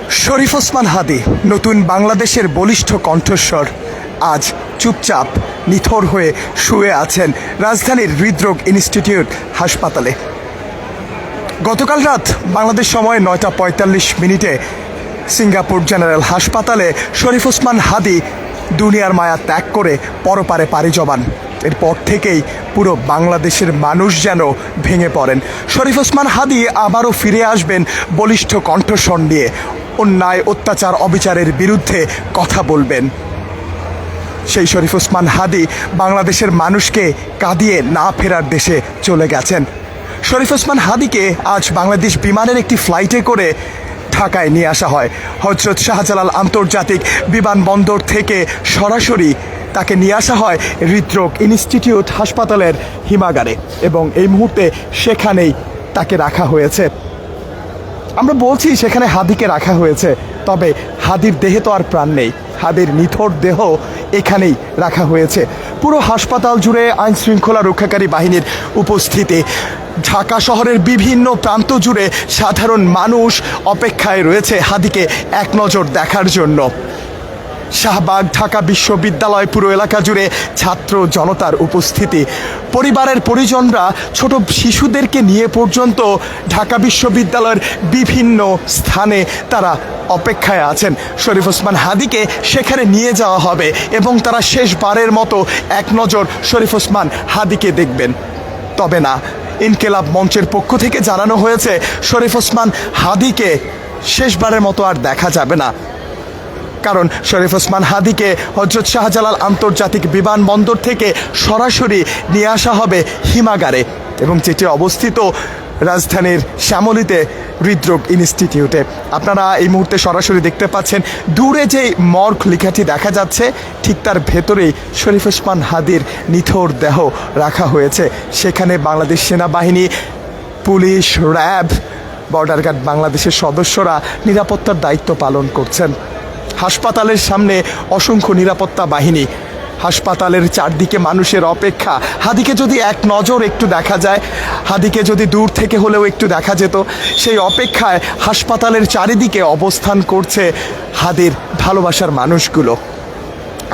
শরীফ ওসমান হাদী নতুন বাংলাদেশের বলিষ্ঠ কণ্ঠস্বর আজ চুপচাপ নিথর হয়ে শুয়ে আছেন রাজধানীর হৃদরোগ ইনস্টিটিউট হাসপাতালে। গতকাল রাত বাংলাদেশ সময় 9টা 45 মিনিটে সিঙ্গাপুর জেনারেল হাসপাতালে শরীফ ওসমান হাদী দুনিয়ার মায়া ত্যাগ করে পরপারে পাড়ি জমান। এরপর থেকেই পুরো বাংলাদেশের মানুষ যেন ভেঙে পড়েন। শরীফ ওসমান হাদী আবারও ফিরে আসবেন বলিষ্ঠ কণ্ঠস্বর নিয়ে, অন্যায় অত্যাচার অবিচারের বিরুদ্ধে কথা বলবেন। সেই শরীফ ওসমান হাদী বাংলাদেশের মানুষকে কাঁদিয়ে না ফেরার দেশে চলে গেছেন। শরীফ ওসমান হাদীকে আজ বাংলাদেশ বিমানের একটি ফ্লাইটে করে ঢাকায় নিয়ে আসা হয়। হযরত শাহজালাল আন্তর্জাতিক বিমানবন্দর থেকে সরাসরি তাকে নিয়ে আসা হয় হৃদরোগ ইনস্টিটিউট হাসপাতালের হিমাগারে এবং এই মুহূর্তে সেখানেই তাকে রাখা হয়েছে। আমরা বলছি সেখানে হাদীকে রাখা হয়েছে, তবে হাদীর দেহে তো আর প্রাণ নেই। হাদীর নিথর দেহ এখানেই রাখা হয়েছে। পুরো হাসপাতাল জুড়ে আইন শৃঙ্খলা রক্ষাকারী বাহিনীর উপস্থিতি। ঢাকা শহরের বিভিন্ন প্রান্ত জুড়ে সাধারণ মানুষ অপেক্ষায় রয়েছে হাদীকে এক নজর দেখার জন্য। শাহবাগ, ঢাকা বিশ্ববিদ্যালয় পুরো এলাকা জুড়ে ছাত্র জনতার উপস্থিতি। পরিবারের পরিজনরা ছোট শিশুদেরকে নিয়ে পর্যন্ত ঢাকা বিশ্ববিদ্যালয়ের বিভিন্ন স্থানে তারা অপেক্ষায় আছেন। শরীফ ওসমান হাদীকে সেখানে নিয়ে যাওয়া হবে এবং তারা শেষবারের মতো এক নজর শরীফ ওসমান হাদীকে দেখবেন। তবে না, ইনকিলাব মঞ্চের পক্ষ থেকে জানানো হয়েছে শরীফ ওসমান হাদীকে শেষবারের মতো আর দেখা যাবে না, কারণ শরীফ ওসমান হাদীকে হযরত শাহজালাল আন্তর্জাতিক বিমানবন্দর থেকে সরাসরি নিয়ে আসা হবে হিমাগারে, এবং যেটি অবস্থিত রাজধানীর শ্যামলীতে হৃদরোগ ইনস্টিটিউটে। আপনারা এই মুহূর্তে সরাসরি দেখতে পাচ্ছেন দূরে যে মর্গ লেখাটি দেখা যাচ্ছে, ঠিক তার ভেতরেই শরীফ ওসমান হাদীর নিথর দেহ রাখা হয়েছে। সেখানে বাংলাদেশ সেনাবাহিনী, পুলিশ, র্যাব, বর্ডার গার্ড বাংলাদেশের সদস্যরা নিরাপত্তার দায়িত্ব পালন করছেন। হাসপাতালের সামনে অসংখ্য নিরাপত্তা বাহিনী, হাসপাতালের চারদিকে মানুষের অপেক্ষা। হাদীকে যদি এক নজর একটু দেখা যায়, হাদীকে যদি দূর থেকে হলেও একটু দেখা যেত, সেই অপেক্ষায় হাসপাতালের চারিদিকে অবস্থান করছে হাদীর ভালোবাসার মানুষগুলো।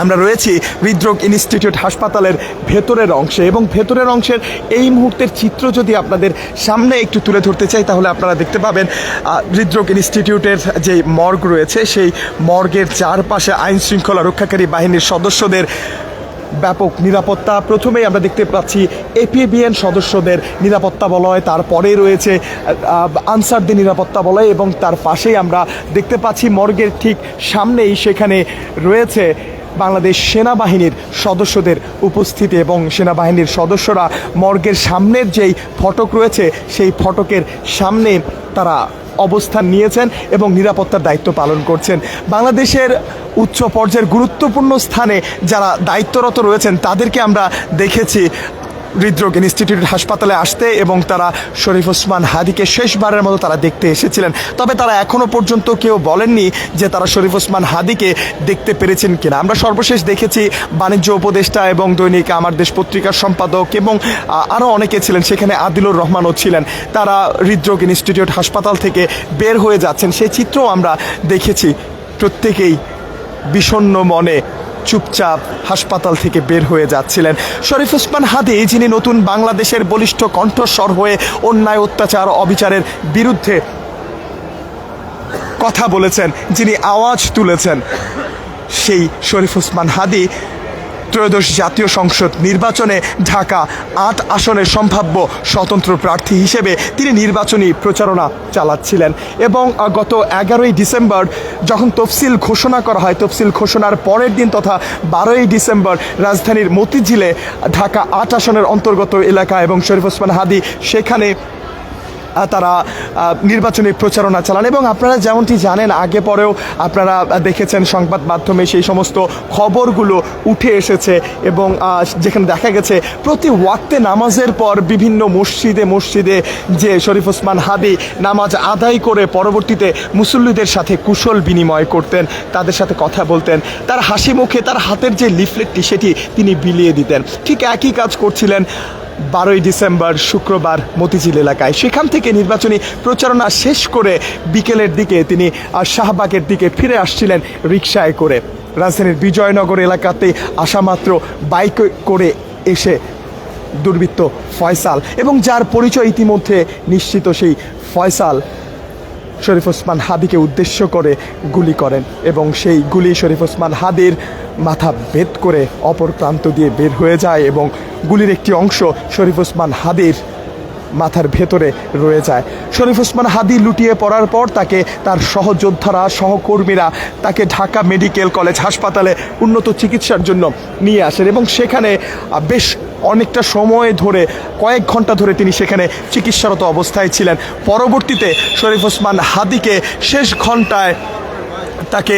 আমরা রয়েছি হৃদরোগ ইনস্টিটিউট হাসপাতালের ভেতরের অংশে, এবং ভেতরের অংশের এই মুহূর্তের চিত্র যদি আপনাদের সামনে একটু তুলে ধরতে চাই, তাহলে আপনারা দেখতে পাবেন হৃদরোগ ইনস্টিটিউটের যে মর্গ রয়েছে, সেই মর্গের চারপাশে আইন শৃঙ্খলা রক্ষাকারী বাহিনীর সদস্যদের ব্যাপক নিরাপত্তা। প্রথমেই আমরা দেখতে পাচ্ছি এপিবিএন সদস্যদের নিরাপত্তা বলয়, তারপরে রয়েছে আনসারদের নিরাপত্তা বলয়, এবং তার পাশেই আমরা দেখতে পাচ্ছি মর্গের ঠিক সামনেই সেখানে রয়েছে বাংলাদেশ সেনাবাহিনীর সদস্যদের উপস্থিতি, এবং সেনাবাহিনীর সদস্যরা মর্গের সামনের যেই ফটক রয়েছে সেই ফটকের সামনে তারা অবস্থান নিয়েছেন এবং নিরাপত্তার দায়িত্ব পালন করছেন। বাংলাদেশের উচ্চ পর্যায়ের গুরুত্বপূর্ণ স্থানে যারা দায়িত্বরত রয়েছেন তাদেরকে আমরা দেখেছি হৃদরোগ ইনস্টিটিউট হাসপাতালে আসতে, এবং তারা শরীফ ওসমান হাদীকে শেষবারের মতো তারা দেখতে এসেছিলেন। তবে তারা এখনও পর্যন্ত কেউ বলেননি যে তারা শরীফ ওসমান হাদীকে দেখতে পেরেছেন কিনা। আমরা সর্বশেষ দেখেছি বাণিজ্য উপদেষ্টা এবং দৈনিক আমার দেশ পত্রিকার সম্পাদক এবং আরও অনেকে ছিলেন, সেখানে আদিলুর রহমানও ছিলেন। তারা হৃদরোগ ইনস্টিটিউট হাসপাতাল থেকে বের হয়ে যাচ্ছেন, সেই চিত্রও আমরা দেখেছি। প্রত্যেকেই বিষণ্ণ মনে চুপচাপ হাসপাতাল থেকে বের হয়ে যাচ্ছিলেন। শরীফ ওসমান হাদী, যিনি নতুন বাংলাদেশের বলিষ্ঠ কণ্ঠস্বর হয়ে অন্যায় অত্যাচার অবিচারের বিরুদ্ধে কথা বলেছেন, যিনি আওয়াজ তুলেছেন, সেই শরীফ ওসমান হাদী ত্রয়োদশ জাতীয় সংসদ নির্বাচনে ঢাকা 8 আসনের সম্ভাব্য স্বতন্ত্র প্রার্থী হিসেবে তিনি নির্বাচনী প্রচারণা চালাচ্ছিলেন। এবং গত 11ই ডিসেম্বর যখন তফসিল ঘোষণা করা হয়, তফসিল ঘোষণার পরের দিন তথা 12ই ডিসেম্বর রাজধানীর মতিঝিলে ঢাকা 8 আসনের অন্তর্গত এলাকা এবং শরীফ ওসমান হাদী সেখানে তারা নির্বাচনী প্রচারণা চালান। এবং আপনারা যেমনটি জানেন, আগে পরেও আপনারা দেখেছেন সংবাদ মাধ্যমে সেই সমস্ত খবরগুলো উঠে এসেছে, এবং যেখানে দেখা গেছে প্রতি ওয়াক্তে নামাজের পর বিভিন্ন মসজিদে যে শরীফ ওসমান হাদী নামাজ আদায় করে পরবর্তীতে মুসল্লিদের সাথে কুশল বিনিময় করতেন, তাদের সাথে কথা বলতেন, তার হাসি মুখে তার হাতের যে লিফলেটটি সেটি তিনি বিলিয়ে দিতেন। ঠিক একই কাজ করছিলেন ডিসেম্বর শুক্রবার মতিঝিল এলাকায়। সেখান থেকে নির্বাচনী প্রচারণা শেষ করে বিকেলের দিকে তিনি শাহবাগের দিকে ফিরে আসছিলেন রিকশায় করে। রাজধানীর বিজয়নগর এলাকাতে আসামাত্র বাইক করে এসে দুর্বৃত্ত ফয়সাল, এবং যার পরিচয় ইতিমধ্যে নিশ্চিত, সেই ফয়সাল শরীফ ওসমান হাদিকে উদ্দেশ্য করে গুলি করেন এবং সেই গুলি শরীফ ওসমান হাদির মাথা ভেদ করে অপর প্রান্ত দিয়ে বের হয়ে যায় এবং গুলির একটি অংশ শরীফ ওসমান হাদির মাথার ভেতরে রয়ে যায়। শরীফ ওসমান হাদি লুটিয়ে পড়ার পর তাকে তার সহযোদ্ধারা, সহকর্মীরা তাকে ঢাকা মেডিকেল কলেজ হাসপাতালে উন্নত চিকিৎসার জন্য নিয়ে আসেন এবং সেখানে বেশ অনেকটা সময় ধরে, কয়েক ঘন্টা ধরে তিনি সেখানে চিকিৎসারত অবস্থায় ছিলেন। পরবর্তীতে শরীফ ওসমান হাদিকে শেষ ঘন্টায় তাকে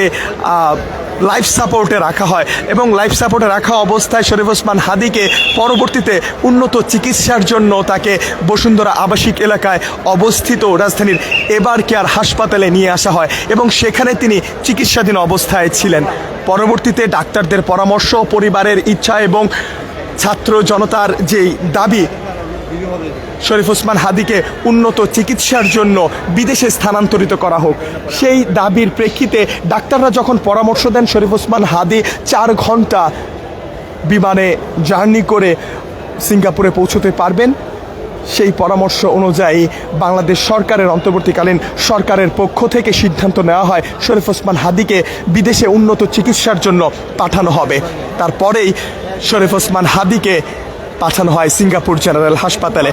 লাইফ সাপোর্টে রাখা হয় এবং লাইফ সাপোর্টে রাখা অবস্থায় শরীফ ওসমান হাদিকে পরবর্তীতে উন্নত চিকিৎসার জন্য তাকে বসুন্ধরা আবাসিক এলাকায় অবস্থিত রাজধানীর এবার কেয়ার হাসপাতালে নিয়ে আসা হয় এবং সেখানে তিনি চিকিৎসাধীন অবস্থায় ছিলেন। পরবর্তীতে ডাক্তারদের পরামর্শ, পরিবারের ইচ্ছা এবং ছাত্র জনতার যেই দাবি শরীফ ওসমান হাদিকে উন্নত চিকিৎসার জন্য বিদেশে স্থানান্তরিত করা হোক, সেই দাবির প্রেক্ষিতে ডাক্তাররা যখন পরামর্শ দেন শরীফ ওসমান হাদি 4 ঘন্টা বিমানে জার্নি করে সিঙ্গাপুরে পৌঁছতে পারবেন, সেই পরামর্শ অনুযায়ী বাংলাদেশ সরকারের, অন্তর্বর্তীকালীন সরকারের পক্ষ থেকে সিদ্ধান্ত নেওয়া হয় শরীফ ওসমান হাদিকে বিদেশে উন্নত চিকিৎসার জন্য পাঠানো হবে। তারপরেই শরীফ ওসমান হাদিকে পাঠানো হয় সিঙ্গাপুর জেনারেল হাসপাতালে।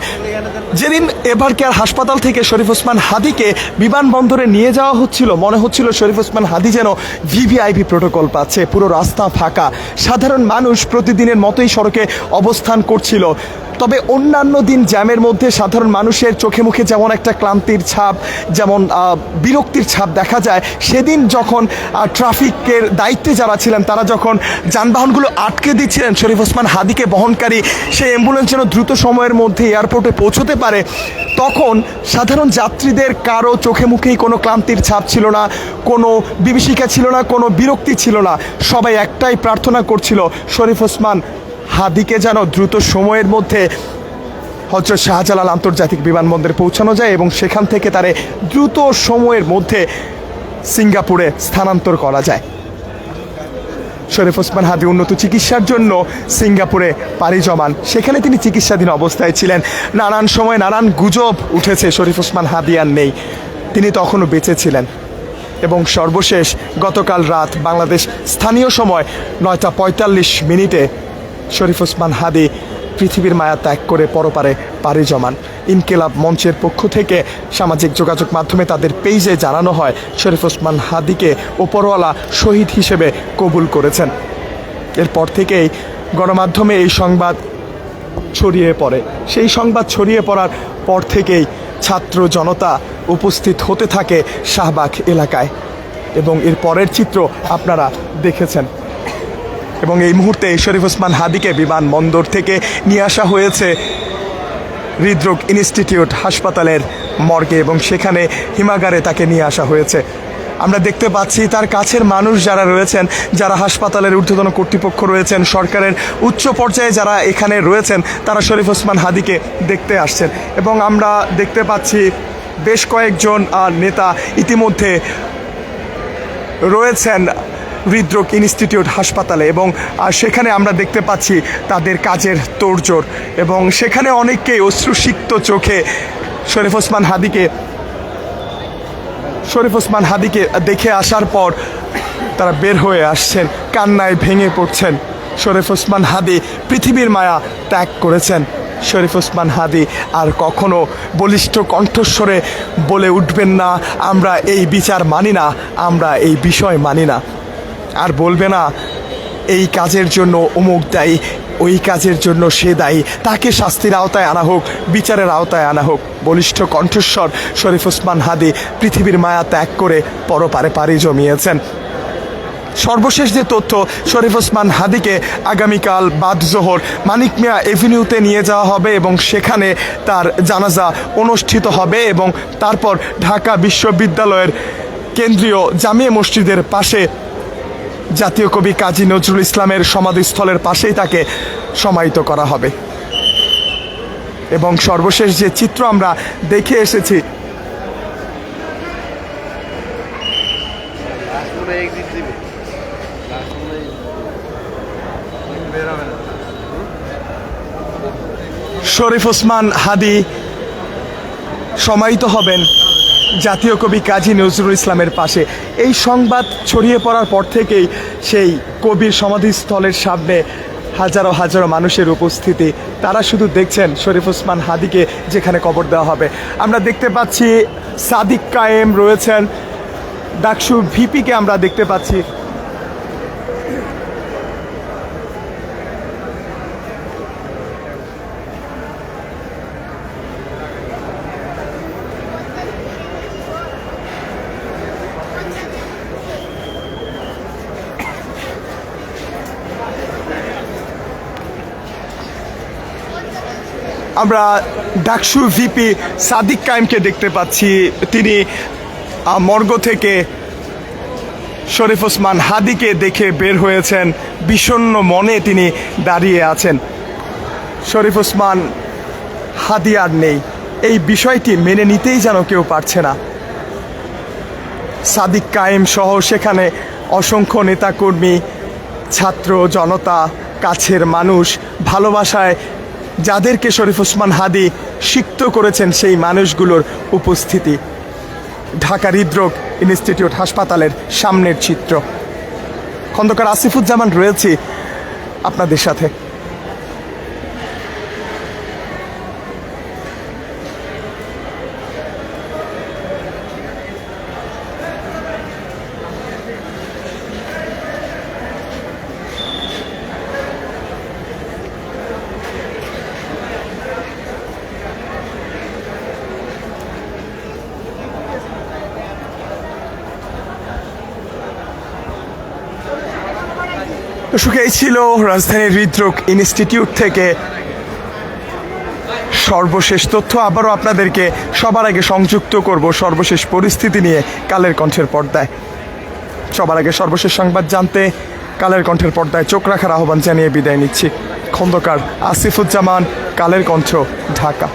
যেদিন এবার কেয়ার হাসপাতাল থেকে শরীফ ওসমান হাদিকে বিমানবন্দরে নিয়ে যাওয়া হচ্ছিল, মনে হচ্ছিল শরীফ ওসমান হাদি যেন ভিভিআইপি প্রোটোকল পাচ্ছে। পুরো রাস্তা ফাঁকা, সাধারণ মানুষ প্রতিদিনের মতোই সড়কে অবস্থান করছিল। তবে অন্যান্য দিন জ্যামের মধ্যে সাধারণ মানুষের চোখে মুখে যেমন একটা ক্লান্তির ছাপ, যেমন বিরক্তির ছাপ দেখা যায়, সেদিন যখন ট্রাফিকের দায়িত্বে যারা ছিলেন তারা যখন যানবাহনগুলো আটকে দিচ্ছিলেন শরীফ ওসমান হাদিকে বহনকারী সেই অ্যাম্বুলেন্স যেন দ্রুত সময়ের মধ্যে এয়ারপোর্টে পৌঁছতে পারে, তখন সাধারণ যাত্রীদের কারো চোখে মুখেই কোনো ক্লান্তির ছাপ ছিল না, কোনো বিভীষিকা ছিল না, কোনো বিরক্তি ছিল না। সবাই একটাই প্রার্থনা করছিল শরীফ ওসমান হাদিকে যেন দ্রুত সময়ের মধ্যে হযরত শাহজালাল আন্তর্জাতিক বিমানবন্দরে পৌঁছানো যায় এবং সেখান থেকে তারে দ্রুত সময়ের মধ্যে সিঙ্গাপুরে স্থানান্তর করা যায়। শরীফ ওসমান হাদি উন্নত চিকিৎসার জন্য সিঙ্গাপুরে পাড়ি জমান। সেখানে তিনি চিকিৎসাধীন অবস্থায় ছিলেন। নানান সময় নানান গুজব উঠেছে শরীফ ওসমান হাদি আর নেই, তিনি তখনও বেঁচে ছিলেন। এবং সর্বশেষ গতকাল রাত বাংলাদেশ স্থানীয় সময় 9:45 শরীফ ওসমান হাদি পৃথিবীর মায়া ত্যাগ করে পরপারে পাড়ি জমান। ইনকিলাব মঞ্চের পক্ষ থেকে সামাজিক যোগাযোগ মাধ্যমে তাদের পেজে জানানো হয় শরীফ ওসমান হাদিকে ওপরওয়ালা শহীদ হিসেবে কবুল করেছেন। এরপর থেকেই গণমাধ্যমে এই সংবাদ ছড়িয়ে পড়ে। সেই সংবাদ ছড়িয়ে পড়ার পর থেকেই ছাত্র জনতা উপস্থিত হতে থাকে শাহবাগ এলাকায় এবং এর পরের চিত্র আপনারা দেখেছেন। এবং এই মুহূর্তে শরীফ ওসমান হাদিকে বিমানবন্দর থেকে নিয়ে আসা হয়েছে হৃদরোগ ইনস্টিটিউট হাসপাতালের মর্গে এবং সেখানে হিমাগারে তাকে নিয়ে আসা হয়েছে। আমরা দেখতে পাচ্ছি তার কাছের মানুষ যারা রয়েছেন, যারা হাসপাতালের ঊর্ধ্বতন কর্তৃপক্ষ রয়েছেন, সরকারের উচ্চ পর্যায়ে যারা এখানে রয়েছেন, তারা শরীফ ওসমান হাদিকে দেখতে আসছেন এবং আমরা দেখতে পাচ্ছি বেশ কয়েকজন নেতা ইতিমধ্যে রয়েছেন হৃদরোগ ইনস্টিটিউট হাসপাতালে এবং সেখানে আমরা দেখতে পাচ্ছি তাদের কাজের তোড়জোড় এবং সেখানে অনেককেই অশ্রুসিক্ত চোখে শরীফ ওসমান হাদিকে দেখে আসার পর তারা বের হয়ে আসছেন, কান্নায় ভেঙে পড়ছেন। শরীফ ওসমান হাদি পৃথিবীর মায়া ত্যাগ করেছেন। শরীফ ওসমান হাদি আর কখনো বলিষ্ঠ কণ্ঠস্বরে বলে উঠবেন না আমরা এই বিচার মানি না, আমরা এই বিষয় মানি না। আর বলবে না এই কাজের জন্য অমুক দায়ী, ওই কাজের জন্য সে দায়ী, তাকে শাস্তির আওতায় আনা হোক, বিচারের আওতায় আনা হোক। বলিষ্ঠ কণ্ঠস্বর শরীফ ওসমান হাদি পৃথিবীর মায়া ত্যাগ করে পরপারে পাড়ি জমিয়েছেন। সর্বশেষ যে তথ্য, শরীফ ওসমান হাদিকে আগামীকাল বাদ জোহর মানিক মিয়া এভিনিউতে নিয়ে যাওয়া হবে এবং সেখানে তার জানাজা অনুষ্ঠিত হবে এবং তারপর ঢাকা বিশ্ববিদ্যালয়ের কেন্দ্রীয় জামিয়া মসজিদের পাশে জাতীয় কবি কাজী নজরুল ইসলামের সমাধিস্থলের পাশেই তাকে সমাহিত করা হবে। এবং সর্বশেষ যে চিত্র আমরা দেখে এসেছি, শরীফ ওসমান হাদি সমাহিত হবেন জাতীয় কবি কাজী নজরুল ইসলামের পাশে। এই সংবাদ ছড়িয়ে পড়ার পর থেকেই সেই কবির সমাধিস্থলের সামনে হাজারো হাজারো মানুষের উপস্থিতি। তারা শুধু দেখছেন শরীফ ওসমান হাদিকে যেখানে কবর দেওয়া হবে। আমরা দেখতে পাচ্ছি সাদিক কায়েম রয়েছেন, ডাকসু ভিপিকে আমরা দেখতে পাচ্ছি। আমরা ডাকসু ভিপি সাদিক কায়েমকে দেখতে পাচ্ছি। তিনি মর্গ থেকে শরীফ ওসমান হাদিকে দেখে বের হয়েছেন, বিষণ্ণ মনে তিনি দাঁড়িয়ে আছেন। শরীফ ওসমান হাদি আর নেই, এই বিষয়টি মেনে নিতেই যেন কেউ পারছে না। সাদিক কায়েম সহ সেখানে অসংখ্য নেতাকর্মী, ছাত্র জনতা, কাছের মানুষ, ভালোবাসায় যাদেরকে শরীফ ওসমান হাদি সিক্ত করেছেন সেই মানুষগুলোর উপস্থিতি। ঢাকা হৃদরোগ ইনস্টিটিউট হাসপাতালের সামনের চিত্র। খন্দকার আসিফুজ্জামান রয়েছি আপনাদের সাথে। দর্শক, এই ছিল রাজধানীর হৃদরোগ ইনস্টিটিউট থেকে সর্বশেষ তথ্য। আবারও আপনাদেরকে সবার আগে সংযুক্ত করব সর্বশেষ পরিস্থিতি নিয়ে কালের কণ্ঠের পর্দায়। সবার আগে সর্বশেষ সংবাদ জানতে কালের কণ্ঠের পর্দায় চোখ রাখার আহ্বান জানিয়ে বিদায় নিচ্ছি। খন্দকার আসিফুজ্জামান, কালের কণ্ঠ, ঢাকা।